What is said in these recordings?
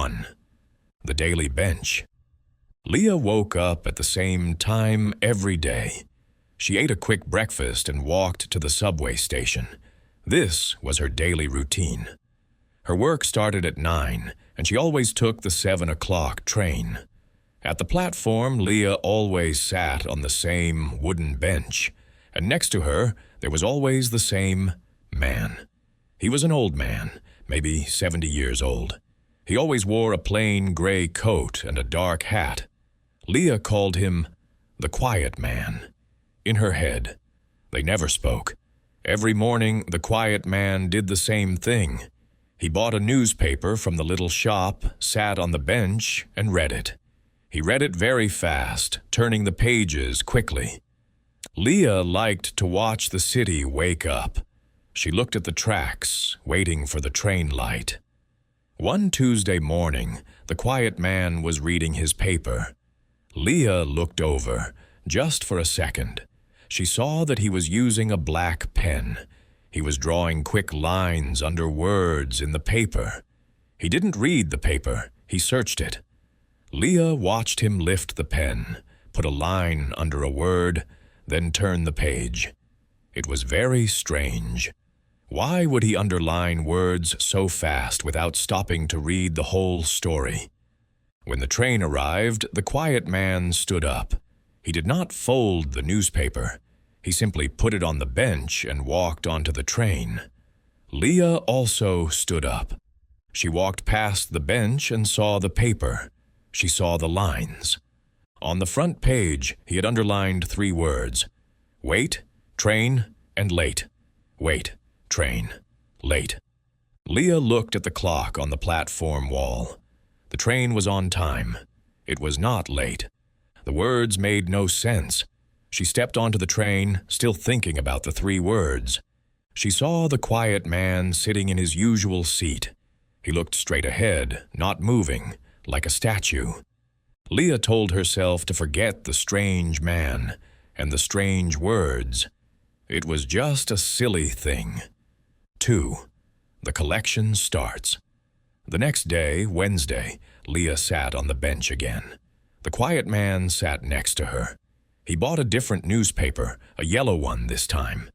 1. The Daily Bench. Leah woke up at the same time every day. She ate a quick breakfast and walked to the subway station. This was her daily routine. Her work started at 9, and she always took the 7 o'clock train. At the platform, Leah always sat on the same wooden bench, and next to her, there was always the same man. He was an old man, maybe 70 years old. He always wore a plain gray coat and a dark hat. Leah called him the quiet man. In her head, they never spoke. Every morning, the quiet man did the same thing. He bought a newspaper from the little shop, sat on the bench, and read it. He read it very fast, turning the pages quickly. Leah liked to watch the city wake up. She looked at the tracks, waiting for the train light. One Tuesday morning, the quiet man was reading his paper. Leah looked over, just for a second. She saw that he was using a black pen. He was drawing quick lines under words in the paper. He didn't read the paper, he searched it. Leah watched him lift the pen, put a line under a word, then turn the page. It was very strange. Why would he underline words so fast without stopping to read the whole story? When the train arrived, the quiet man stood up. He did not fold the newspaper. He simply put it on the bench and walked onto the train. Leah also stood up. She walked past the bench and saw the paper. She saw the lines. On the front page, he had underlined 3 words: wait, train, and late. Wait, train, late. Leah looked at the clock on the platform wall. The train was on time. It was not late. The words made no sense. She stepped onto the train, still thinking about the 3 words. She saw the quiet man sitting in his usual seat. He looked straight ahead, not moving, like a statue. Leah told herself to forget the strange man and the strange words. It was just a silly thing. 2. The collection starts. The next day, Wednesday, Leah sat on the bench again. The quiet man sat next to her. He bought a different newspaper, a yellow one this time.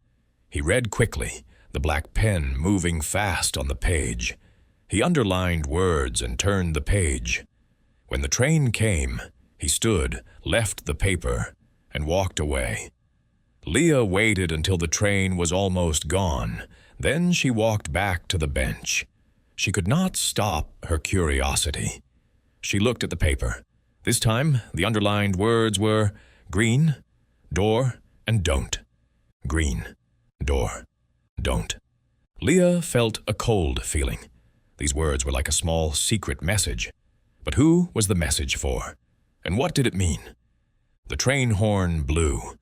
He read quickly, the black pen moving fast on the page. He underlined words and turned the page. When the train came, he stood, left the paper, and walked away. Leah waited until the train was almost gone. Then she walked back to the bench. She could not stop her curiosity. She looked at the paper. This time, the underlined words were green, door, and don't. Green, door, don't. Leah felt a cold feeling. These words were like a small secret message. But who was the message for? And what did it mean? The train horn blew.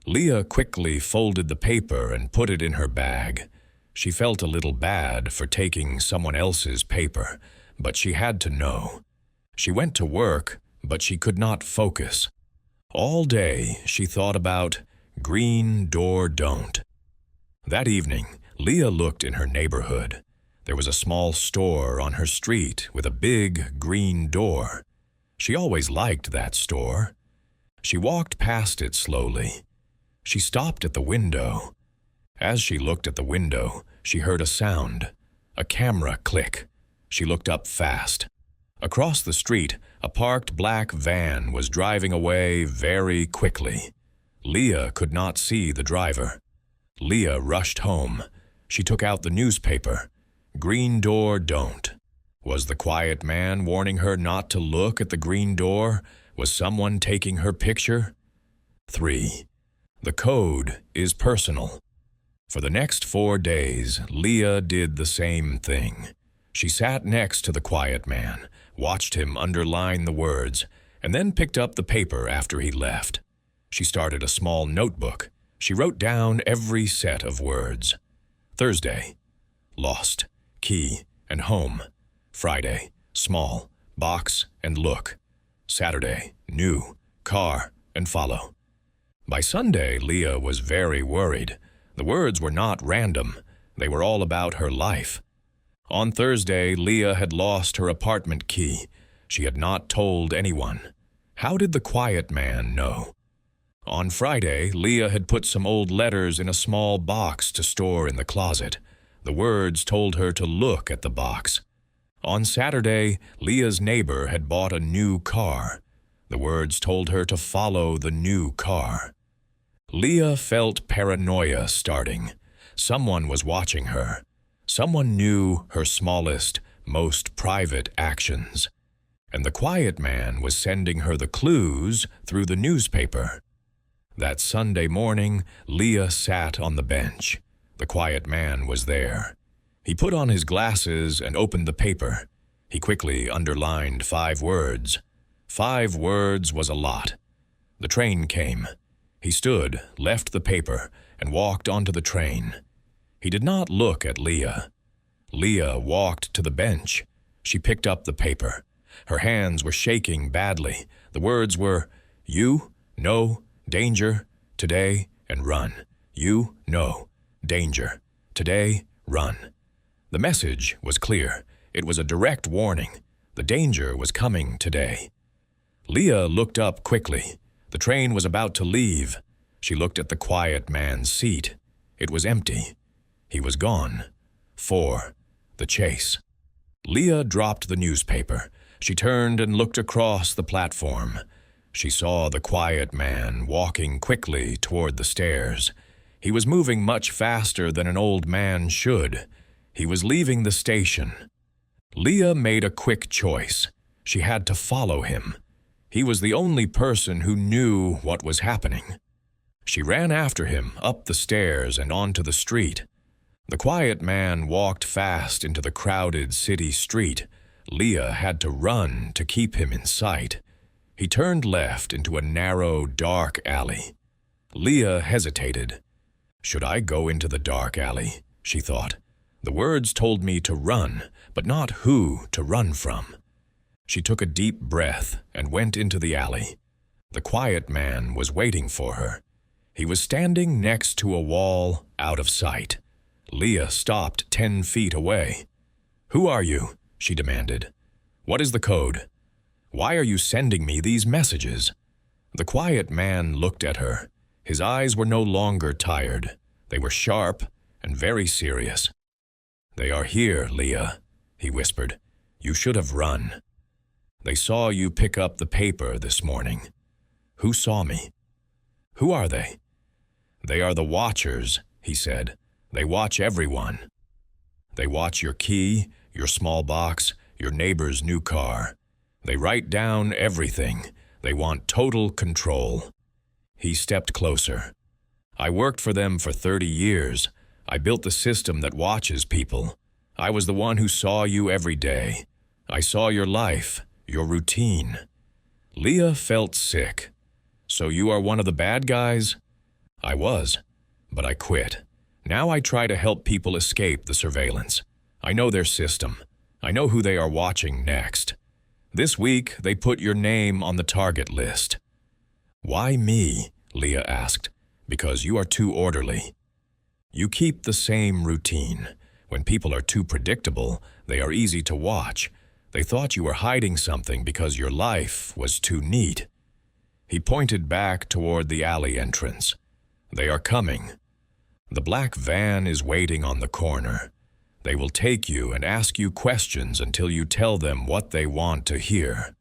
Leah quickly folded the paper and put it in her bag. She felt a little bad for taking someone else's paper, but she had to know. She went to work, but she could not focus. All day, she thought about green door don't. That evening, Leah looked in her neighborhood. There was a small store on her street with a big green door. She always liked that store. She walked past it slowly. She stopped at the window. As she looked at the window, she heard a sound, a camera click. She looked up fast. Across the street, a parked black van was driving away very quickly. Leah could not see the driver. Leah rushed home. She took out the newspaper. Green door don't. Was the quiet man warning her not to look at the green door? Was someone taking her picture? 3. The code is personal. For the next 4 days, Leah did the same thing. She sat next to the quiet man, watched him underline the words, and then picked up the paper after he left. She started a small notebook. She wrote down every set of words. Thursday, lost, key, and home. Friday, small, box, and look. Saturday, new, car, and follow. By Sunday, Leah was very worried. The words were not random. They were all about her life. On Thursday, Leah had lost her apartment key. She had not told anyone. How did the quiet man know? On Friday, Leah had put some old letters in a small box to store in the closet. The words told her to look at the box. On Saturday, Leah's neighbor had bought a new car. The words told her to follow the new car. Leah felt paranoia starting. Someone was watching her. Someone knew her smallest, most private actions. And the quiet man was sending her the clues through the newspaper. That Sunday morning, Leah sat on the bench. The quiet man was there. He put on his glasses and opened the paper. He quickly underlined 5 words. 5 words was a lot. The train came. He stood, left the paper, and walked onto the train. He did not look at Leah. Leah walked to the bench. She picked up the paper. Her hands were shaking badly. The words were, "You, no, danger, today, and run. You, no, danger, today, run." The message was clear. It was a direct warning. The danger was coming today. Leah looked up quickly. The train was about to leave. She looked at the quiet man's seat. It was empty. He was gone. 4. The chase. Leah dropped the newspaper. She turned and looked across the platform. She saw the quiet man walking quickly toward the stairs. He was moving much faster than an old man should. He was leaving the station. Leah made a quick choice. She had to follow him. He was the only person who knew what was happening. She ran after him, up the stairs and onto the street. The quiet man walked fast into the crowded city street. Leah had to run to keep him in sight. He turned left into a narrow, dark alley. Leah hesitated. Should I go into the dark alley? She thought. The words told me to run, but not who to run from. She took a deep breath and went into the alley. The quiet man was waiting for her. He was standing next to a wall, out of sight. Leah stopped 10 feet away. "Who are you?" she demanded. "What is the code? Why are you sending me these messages?" The quiet man looked at her. His eyes were no longer tired. They were sharp and very serious. "They are here, Leah," he whispered. "You should have run. They saw you pick up the paper this morning." "Who saw me?" "Who are they?" "They are the watchers," he said. "They watch everyone. They watch your key, your small box, your neighbor's new car. They write down everything. They want total control." He stepped closer. "I worked for them for 30 years. I built the system that watches people. I was the one who saw you every day. I saw your life, your routine." Leah felt sick. "So you are one of the bad guys?" "I was, but I quit. Now I try to help people escape the surveillance. I know their system. I know who they are watching next. This week, they put your name on the target list." "Why me?" Leah asked. "Because you are too orderly. You keep the same routine. When people are too predictable, they are easy to watch. They thought you were hiding something because your life was too neat." He pointed back toward the alley entrance. "They are coming. The black van is waiting on the corner. They will take you and ask you questions until you tell them what they want to hear."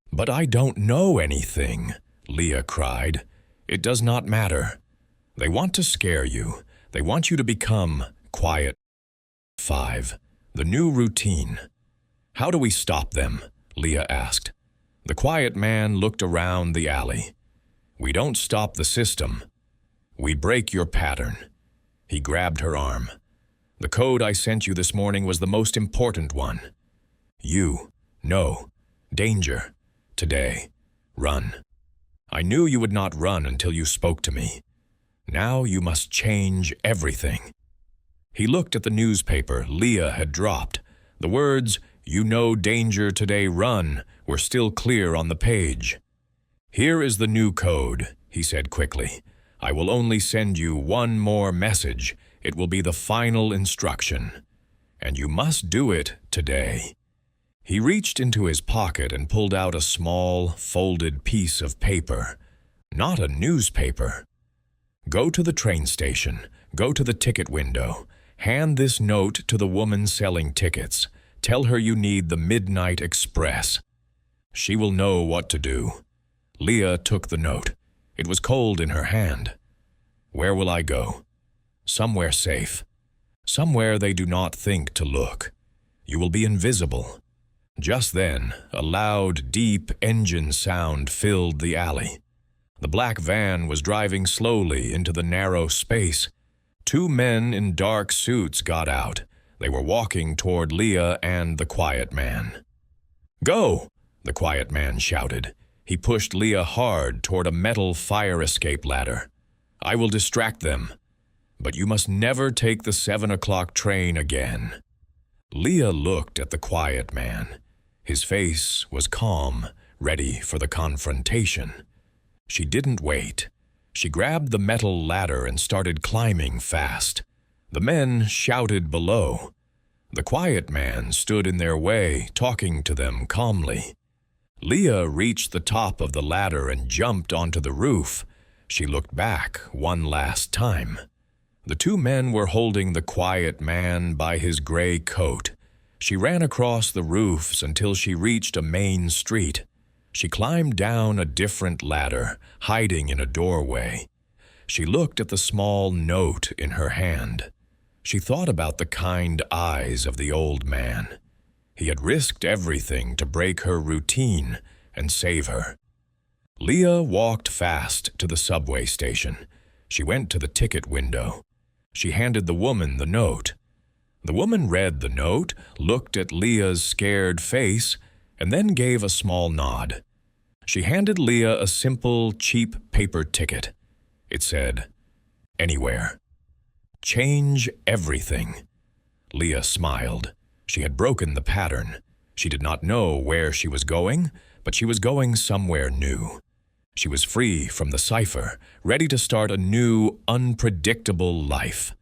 "But I don't know anything," Leah cried. "It does not matter. They want to scare you. They want you to become quiet." 5. The new routine. "How do we stop them?" Leah asked. The quiet man looked around the alley. "We don't stop the system. We break your pattern." He grabbed her arm. "The code I sent you this morning was the most important one. You, no, danger, today, run. I knew you would not run until you spoke to me. Now you must change everything." He looked at the newspaper Leah had dropped. The words, "You know danger today, run," were still clear on the page. "Here is the new code," he said quickly. "I will only send you one more message. It will be the final instruction. and you must do it today. He reached into his pocket and pulled out a small, folded piece of paper. Not a newspaper. Go to the train station. Go to the ticket window. Hand this note to the woman selling tickets. Tell her you need the midnight express. She will know what to do. Leah took the note. It was cold in her hand. Where will I go? Somewhere safe. Somewhere they do not think to look. You will be invisible. Just then, a loud, deep engine sound filled the alley. The black van was driving slowly into the narrow space. 2 men in dark suits got out. They were walking toward Leah and the quiet man. "Go!" the quiet man shouted. He pushed Leah hard toward a metal fire escape ladder. "I will distract them. But you must never take the 7 o'clock train again." Leah looked at the quiet man. His face was calm, ready for the confrontation. She didn't wait. She grabbed the metal ladder and started climbing fast. The men shouted below. The quiet man stood in their way, talking to them calmly. Leah reached the top of the ladder and jumped onto the roof. She looked back one last time. The 2 men were holding the quiet man by his gray coat. She ran across the roofs until she reached a main street. She climbed down a different ladder, hiding in a doorway. She looked at the small note in her hand. She thought about the kind eyes of the old man. He had risked everything to break her routine and save her. Leah walked fast to the subway station. She went to the ticket window. She handed the woman the note. The woman read the note, looked at Leah's scared face, and then gave a small nod. She handed Leah a simple, cheap paper ticket. It said, "Anywhere. Change everything." Leah smiled. She had broken the pattern. She did not know where she was going, but she was going somewhere new. She was free from the cipher, ready to start a new, unpredictable life.